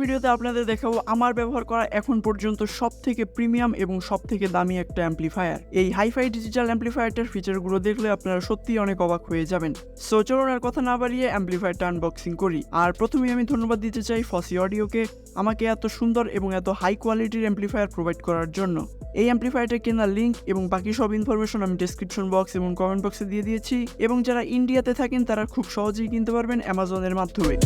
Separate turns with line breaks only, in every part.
ভিডিওতে আপনাদের দেখাবো আমার ব্যবহার করা এখন পর্যন্ত সবথেকে প্রিমিয়াম এবং সবথেকে দামি একটা অ্যাম্পলিফায়ার। এই হাইফাই ডিজিটাল অ্যাম্পলিফায়ারটার ফিচারগুলো দেখলে আপনারা সত্যিই অনেক অবাক হয়ে যাবেন। সো চলুন আর কথা না বাড়িয়ে অ্যাম্পলিফায়ারটা আনবক্সিং করি। আর প্রথমেই আমি ধন্যবাদ দিতে চাই ফসি অডিওকে আমাকে এত সুন্দর এবং এত হাই কোয়ালিটির অ্যাম্পলিফায়ার প্রোভাইড করার জন্য। এই অ্যাম্পলিফায়ারটা কেনার লিঙ্ক এবং বাকি সব ইনফরমেশন আমি ডেসক্রিপশন বক্স এবং কমেন্ট বক্সে দিয়ে দিয়েছি, এবং যারা ইন্ডিয়াতে থাকেন তারা খুব সহজেই কিনতে পারবেন অ্যামাজনের মাধ্যমে।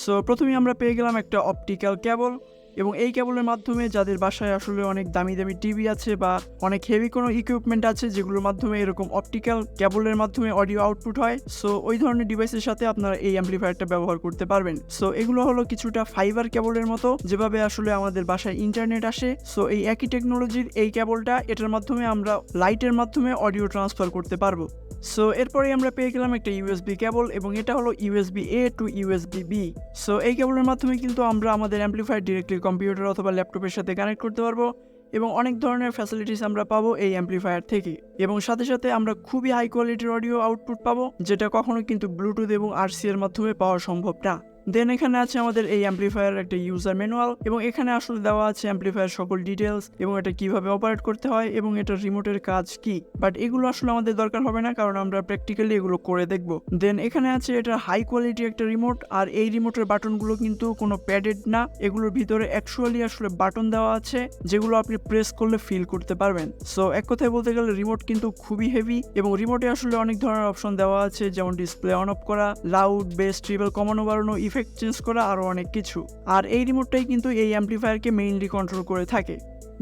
সো প্রথমে আমরা পেয়ে গেলাম একটা অপটিক্যাল কেবল, এবং এই কেবলের মাধ্যমে যাদের বাসায় আসলে অনেক দামি দামি টিভি আছে বা অনেক হেভি কোনো ইকুইপমেন্ট আছে যেগুলোর মাধ্যমে এরকম অপটিক্যাল কেবলের মাধ্যমে অডিও আউটপুট হয়, সো ওই ধরনের ডিভাইসের সাথে আপনারা এই অ্যাম্পলিফায়ারটা ব্যবহার করতে পারবেন। সো এগুলো হলো কিছুটা ফাইবার কেবলের মতো, যেভাবে আসলে আমাদের বাসায় ইন্টারনেট আসে। সো এই একই টেকনোলজির এই কেবলটা, এটার মাধ্যমে আমরা লাইটের মাধ্যমে অডিও ট্রান্সফার করতে পারবো। সো এরপরে আমরা পেয়ে গেলাম একটা ইউএসবি কেবল, এবং এটা হলো USB A to USB B. So এই কেবলের মাধ্যমে কিন্তু আমরা আমাদের অ্যাম্পলিফায়ার ডিরেক্টলি কম্পিউটার অথবা ল্যাপটপের সাথে কানেক্ট করতে পারবো, এবং অনেক ধরনের ফ্যাসিলিটিস আমরা পাবো এই অ্যাম্পলিফায়ার থেকে, এবং সাথে সাথে আমরা খুবই হাই কোয়ালিটির অডিও আউটপুট পাবো, যেটা কখনো কিন্তু ব্লুটুথ এবং আরসি এর মাধ্যমে পাওয়া সম্ভব না। দেন এখানে আছে আমাদের এই অ্যাম্পলিফায়ার একটা ইউজার ম্যানুয়াল, এবং এখানে আসলে দেওয়া আছে অ্যাম্পলিফায়ার সকল ডিটেলস এবং এটা কিভাবে অপারেট করতে হয় এবং এটা রিমোটের কাজ কি। বাট এগুলো আসলে আমাদের দরকার হবে না, কারণ আমরা প্র্যাকটিক্যালি এগুলো করে দেখব। দেন এখানে আছে এটা হাই কোয়ালিটি একটা রিমোট, আর এই রিমোটের বাটনগুলো কিন্তু কোনো প্যাডেড না, এগুলোর ভিতরে অ্যাকচুয়ালি আসলে বাটন দেওয়া আছে যেগুলো আপনি প্রেস করলে ফিল করতে পারবেন। সো এক কথায় বলতে গেলে রিমোট কিন্তু খুবই হেভি, এবং রিমোটে আসলে অনেক ধরনের অপশন দেওয়া আছে, যেমন ডিসপ্লে অন অফ করা, লাউড, বেস, ট্রিবল কমানো বাড়ানো, চেঞ্জ করা, আরো অনেক কিছু। আর এই রিমোটটাই কিন্তু এই অ্যাম্পলিফায়ারকে মেইনলি কন্ট্রোল করে থাকে।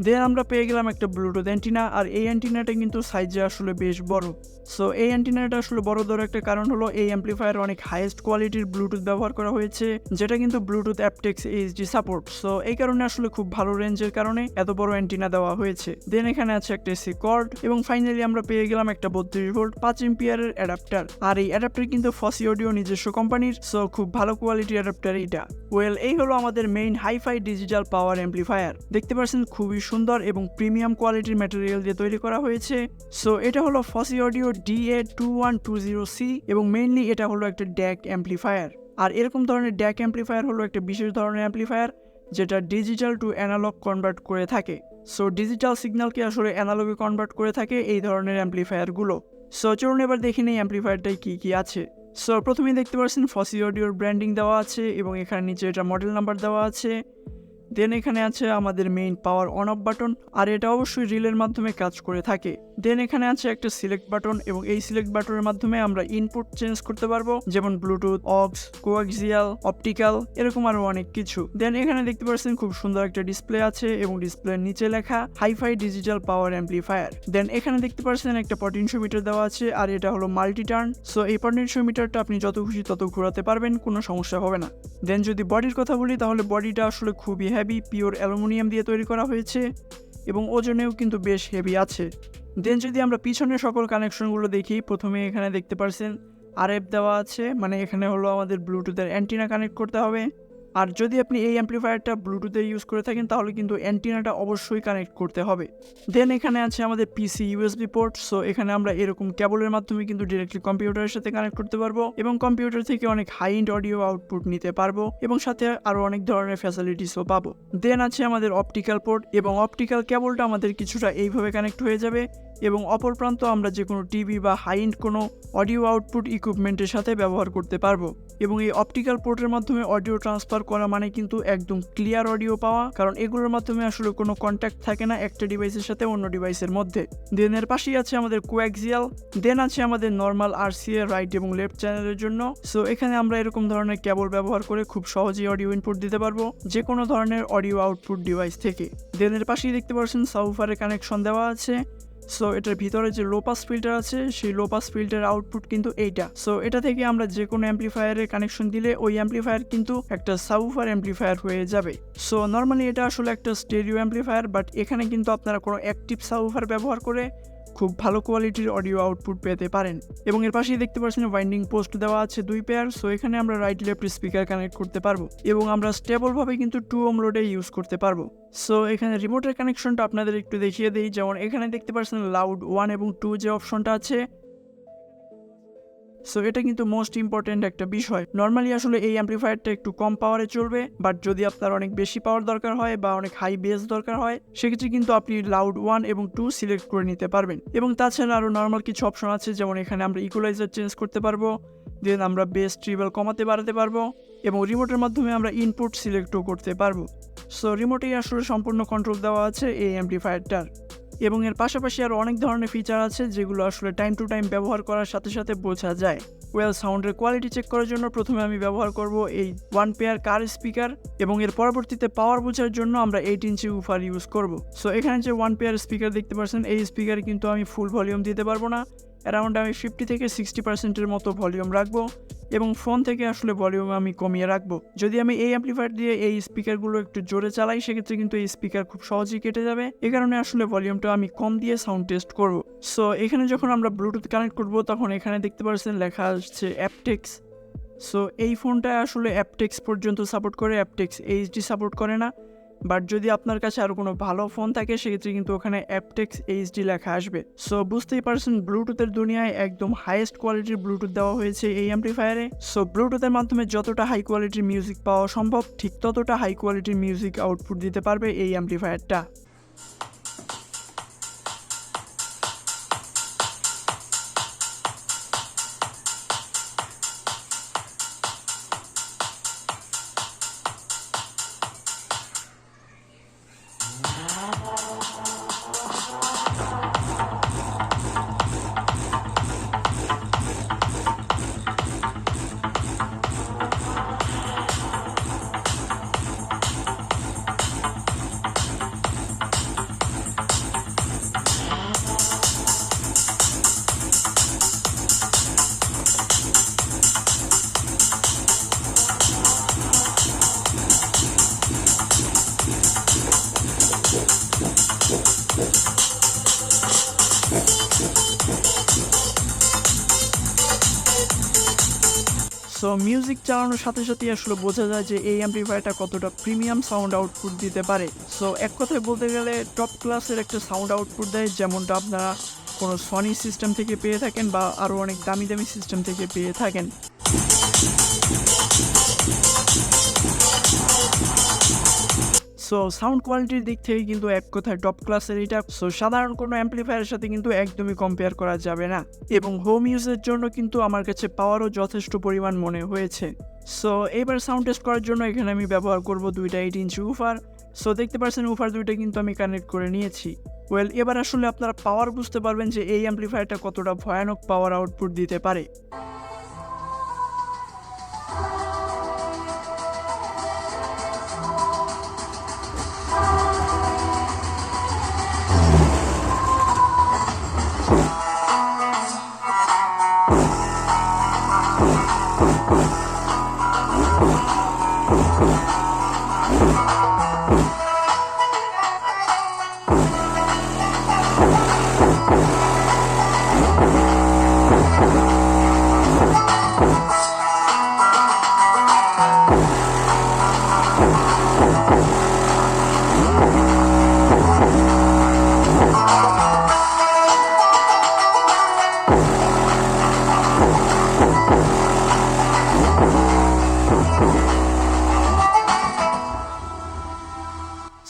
দেন আমরা পেয়ে গেলাম একটা ব্লুটুথ অ্যান্টিনা, আর এই অ্যান্টিনাটা কিন্তু সাইজে আসলে বেশ বড়। সো এই অ্যান্টিনাটা আসলে বড় ধরে একটা কারণ হলো এই অ্যাম্পলিফায়ার অনেক হাইয়েস্ট কোয়ালিটির ব্লুটুথ ব্যবহার করা হয়েছে, যেটা কিন্তু Bluetooth aptX HD support. So এই কারণে আসলে খুব ভালো রেঞ্জের কারণে এত বড় অ্যান্টিনা দেওয়া হয়েছে। দেন এখানে আছে একটা এসি কর্ড, এবং ফাইনালি আমরা পেয়ে গেলাম একটা 32 ভোল্ট 5 এম্পিয়ারের অ্যাডাপ্টার। আর এই অ্যাডাপ্টার কিন্তু ফসি অডিও নিজস্ব কোম্পানির, সো খুব ভালো কোয়ালিটির অ্যাডাপ্টার এটা। এই হলো আমাদের মেইন হাইফাই ডিজিটাল পাওয়ার অ্যাম্পলিফায়ার। দেখতে পাচ্ছেন খুবই সুন্দর এবং প্রিমিয়াম কোয়ালিটির ম্যাটেরিয়াল দিয়ে তৈরি করা হয়েছে। সো এটা হলো ফসি অডিও DA2120C, এবং মেইনলি এটা হলো একটা ড্যাক অ্যাম্পলিফায়ার। আর এরকম ধরনের ড্যাক অ্যাম্পলিফায়ার হলো একটা বিশেষ ধরনের অ্যাম্পলিফায়ার যেটা ডিজিটাল টু অ্যানালগ কনভার্ট করে থাকে। সো ডিজিটাল সিগন্যালকে আসলে অ্যানালগে কনভার্ট করে থাকে এই ধরনের অ্যাম্পলিফায়ারগুলো। সো চলুন এবার দেখে নেই অ্যাম্পলিফায়ারটাই কি কি আছে। সো প্রথমেই দেখতে পাচ্ছেন ফসি অডিওর ব্র্যান্ডিং দেওয়া আছে, এবং এখানে নিচে এটা মডেল নাম্বার দেওয়া আছে। দেন এখানে আছে আমাদের main power on off button, আর এটা অবশ্যই রিলের মাধ্যমে কাজ করে থাকে। দেন এখানে আছে একটা সিলেক্ট বাটন, এবং এই সিলেক্ট বাটনের মাধ্যমে আমরা ইনপুট চেঞ্জ করতে পারবো, যেমন ব্লুটুথ, অক্স, কোয়াক্সিয়াল, অপটিক্যাল, এরকম আরো অনেক কিছু। দেন এখানে দেখতে পাচ্ছেন খুব সুন্দর একটা ডিসপ্লে আছে, এবং ডিসপ্লের নিচে লেখা হাইফাই ডিজিটাল পাওয়ার অ্যাম্পলিফায়ার। দেন এখানে দেখতে পাচ্ছেন একটা পটেনশিওমিটার দেওয়া আছে, আর এটা হলো মাল্টি টার্ন। সো এই পটেনশিওমিটারটা আপনি যত খুশি তত ঘোরাতে পারবেন, কোনো সমস্যা হবে না। দেন যদি বডির কথা বলি, তাহলে বডিটা আসলে খুবই হেভি, পিওর অ্যালুমিনিয়াম দিয়ে তৈরি করা হয়েছে, এবং ওজনেও কিন্তু বেশ হেভি আছে। দেন যদি আমরা পিছনের সকল কানেকশনগুলো দেখি, প্রথমে এখানে দেখতে পাচ্ছেন আরএফ দেওয়া আছে, মানে এখানে হলো আমাদের ব্লুটুথের অ্যান্টিনা কানেক্ট করতে হবে। আর যদি আপনি এই অ্যাম্পলিফায়ারটা ব্লুটুথে ইউজ করে থাকেন, তাহলে কিন্তু অ্যান্টিনাটা অবশ্যই কানেক্ট করতে হবে। দেন এখানে আছে আমাদের পিসি ইউএসবি পোর্ট। সো এখানে আমরা এরকম কেবলের মাধ্যমে কিন্তু ডিরেক্টলি কম্পিউটারের সাথে কানেক্ট করতে পারবো, এবং কম্পিউটার থেকে অনেক হাই এন্ড অডিও আউটপুট নিতে পারবো, এবং সাথে আরো অনেক ধরনের ফ্যাসিলিটিসও পাবো। দেন আছে আমাদের অপটিক্যাল পোর্ট, এবং অপটিক্যাল কেবলটা আমাদের কিছুটা এইভাবে কানেক্ট হয়ে যাবে, এবং অপর প্রান্ত আমরা যে কোনো টিভি বা হাই এন্ড কোনো অডিও আউটপুট ইকুইপমেন্টের সাথে ব্যবহার করতে পারবো। এবং এই অপটিক্যাল পোর্টের মাধ্যমে অডিও ট্রান্সফার করা মানে কিন্তু একদম ক্লিয়ার অডিও পাওয়া, কারণ এগুলোর মাধ্যমে আসলে কোনো কন্ট্যাক্ট থাকে না একটা ডিভাইসের সাথে অন্য ডিভাইসের মধ্যে। দেন এর পাশেই আছে আমাদের কোয়াক্সিয়াল। দেন আছে আমাদের নর্মাল আরসিএ রাইট এবং লেফট চ্যানেলের জন্য। সো এখানে আমরা এরকম ধরনের কেবল ব্যবহার করে খুব সহজেই অডিও ইনপুট দিতে পারবো যে কোনো ধরনের অডিও আউটপুট ডিভাইস থেকে। দেন এর পাশেই দেখতে পাচ্ছেন সাবউফারের কানেকশন দেওয়া আছে। সো এটার ভিতরে যে লো পাস ফিল্টার আছে সেই লো পাস ফিল্টার আউটপুট কিন্তু এইটা। সো এটা থেকে আমরা যে কোনো অ্যাম্পলিফায়ারের কানেকশন দিলে ওই অ্যাম্পলিফায়ার কিন্তু একটা সাবউফার অ্যাম্পলিফায়ার হয়ে যাবে। সো নর্মালি এটা আসলে একটা স্টেরিও অ্যাম্পলিফায়ার, বাট এখানে কিন্তু আপনারা কোনো অ্যাক্টিভ সাবউফার ব্যবহার করে খুব ভালো কোয়ালিটির অডিও আউটপুট পেতে পারেন। এবং এর পাশেই দেখতে পাচ্ছেন ওয়াইন্ডিং পোস্ট দেওয়া আছে 2 পেয়ার। সো এখানে আমরা রাইট লেফট স্পিকার কানেক্ট করতে পারবো এবং আমরা স্টেবলভাবে কিন্তু 2 ওহম লোডে ইউজ করতে পারবো। সো এখানে রিমোটের কানেকশনটা আপনাদের একটু দেখিয়ে দিই। যেমন এখানে দেখতে পাচ্ছেন লাউড 1 এবং 2 যে অপশনটা আছে, সো এটা কিন্তু মোস্ট ইম্পর্টেন্ট একটা বিষয়। নর্মালি আসলে এই অ্যাম্পলিফায়ারটা একটু কম পাওয়ারে চলবে, বাট যদি আপনার অনেক বেশি পাওয়ার দরকার হয় বা অনেক হাই বেস দরকার হয় সেক্ষেত্রে কিন্তু আপনি লাউড 1 এবং 2 সিলেক্ট করে নিতে পারবেন। এবং তাছাড়া আরও নর্মাল কিছু অপশন আছে, যেমন এখানে আমরা ইকুয়ালাইজার চেঞ্জ করতে পারবো, দেন আমরা বেস ট্রিবল কমাতে বাড়াতে পারবো এবং রিমোটের মাধ্যমে আমরা ইনপুট সিলেক্টও করতে পারবো। সো রিমোটেই আসলে সম্পূর্ণ কন্ট্রোল দেওয়া আছে এই অ্যাম্পলিফায়ারটার। এবং এর পাশাপাশি আরও অনেক ধরনের ফিচার আছে যেগুলো আসলে টাইম টু টাইম ব্যবহার করার সাথে সাথে বোঝা যায়। সাউন্ডের কোয়ালিটি চেক করার জন্য প্রথমে আমি ব্যবহার করব এই 1 পেয়ার কার স্পিকার এবং এর পরবর্তীতে পাওয়ার বোঝার জন্য আমরা 8 ইঞ্চি উফার ইউজ করব। সো এখানে যে 1 পেয়ার স্পিকার দেখতে পাচ্ছেন, এই স্পিকারে কিন্তু আমি ফুল ভলিউম দিতে পারবো না, অ্যারাউন্ড আমি 50 থেকে 60% মতো ভলিউম রাখবো এবং ফোন থেকে আসলে ভলিউম আমি কমিয়ে রাখবো। যদি আমি এই অ্যাম্পলিফায়ার দিয়ে এই স্পিকারগুলো একটু জোরে চালাই সেক্ষেত্রে কিন্তু এই স্পিকার খুব সহজেই কেটে যাবে। এ কারণে আসলে ভলিউমটা আমি কম দিয়ে সাউন্ড টেস্ট করব। সো এখানে যখন আমরা ব্লুটুথ কানেক্ট করব তখন এখানে দেখতে পাচ্ছেন লেখা আসছে aptX। সো এই ফোনটা আসলে aptX পর্যন্ত সাপোর্ট করে, aptX HD সাপোর্ট করে না। বাট যদি আপনার কাছে আরও কোনো ভালো ফোন থাকে সেক্ষেত্রে কিন্তু ওখানে aptX HD লেখা আসবে। সো বুঝতেই পারছেন ব্লুটুথের দুনিয়ায় একদম হাইয়েস্ট কোয়ালিটির ব্লুটুথ দেওয়া হয়েছে এই অ্যাম্পলিফায়ারে। সো ব্লুটুথের মাধ্যমে যতটা হাই কোয়ালিটির মিউজিক পাওয়া সম্ভব ঠিক ততটা হাই কোয়ালিটির মিউজিক আউটপুট দিতে পারবে এই অ্যাম্পলিফায়ারটা। সো মিউজিক চালানোর সাথে সাথে আসলে বোঝা যায় যে এই অ্যাম্পলিফায়ারটা কতটা প্রিমিয়াম সাউন্ড আউটপুট দিতে পারে। সো এক কথায় বলতে গেলে টপ ক্লাসের একটা সাউন্ড আউটপুট দেয়, যেমনটা আপনারা কোনো সনি সিস্টেম থেকে পেয়ে থাকেন বা আরও অনেক দামি দামি সিস্টেম থেকে পেয়ে থাকেন। সো সাউন্ড কোয়ালিটির দিক থেকে কিন্তু এক কথায় টপ ক্লাসের এটা। সো সাধারণ কোনো অ্যাম্পলিফায়ারের সাথে কিন্তু একদমই কম্পেয়ার করা যাবে না এবং হোম ইউজের জন্য কিন্তু আমার কাছে পাওয়ারও যথেষ্ট পরিমাণ মনে হয়েছে। সো এবার সাউন্ড টেস্ট করার জন্য এখানে আমি ব্যবহার করব 2টা 8 ইঞ্চি উফার। সো দেখতে পাচ্ছেন উফার 2টা কিন্তু আমি কানেক্ট করে নিয়েছি। এবার আসলে আপনারা পাওয়ার বুঝতে পারবেন যে এই অ্যাম্পলিফায়ারটা কতটা ভয়ানক পাওয়ার আউটপুট দিতে পারে।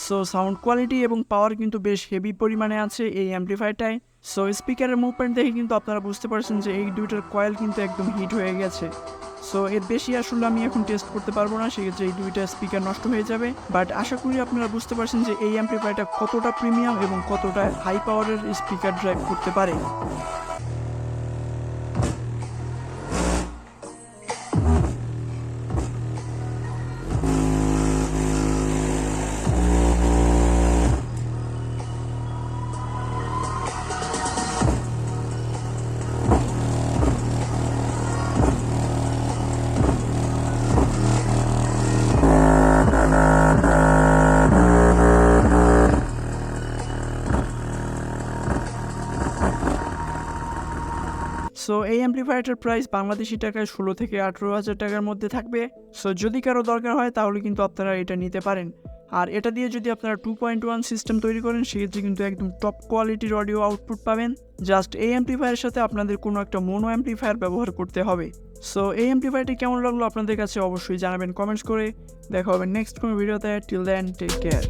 সো সাউন্ড কোয়ালিটি এবং পাওয়ার কিন্তু বেশ হেভি পরিমাণে আছে এই অ্যাম্পলিফায়ারটায়। সো স্পিকারের মুভমেন্ট দেখে কিন্তু আপনারা বুঝতে পারছেন যে এই 2টার কয়েল কিন্তু একদম হিট হয়ে গেছে। সো এর বেশি আসলে আমি এখন টেস্ট করতে পারবো না, সেক্ষেত্রে এই 2টা স্পিকার নষ্ট হয়ে যাবে। বাট আশা করি আপনারা বুঝতে পারছেন যে এই অ্যাম্পলিফায়ারটা কতটা প্রিমিয়াম এবং কতটা হাই পাওয়ারের স্পিকার ড্রাইভ করতে পারে। সো এই অ্যাম্পলিফায়ারটার প্রাইস বাংলাদেশি টাকায় 16 থেকে 18,000 টাকার মধ্যে থাকবে। সো যদি কারো দরকার হয় তাহলে কিন্তু আপনারা এটা নিতে পারেন। আর এটা দিয়ে যদি আপনারা 2.1 সিস্টেম তৈরি করেন সেক্ষেত্রে কিন্তু একদম টপ কোয়ালিটির অডিও আউটপুট পাবেন। জাস্ট এই অ্যাম্পলিফায়ারের সাথে আপনাদের কোনো একটা মোনো অ্যাম্পলিফায়ার ব্যবহার করতে হবে। সো এই অ্যাম্পলিফায়ারটি কেমন লাগলো আপনাদের কাছে অবশ্যই জানাবেন কমেন্টস করে। দেখা হবে নেক্সট কোনো ভিডিওতে। Till then take care.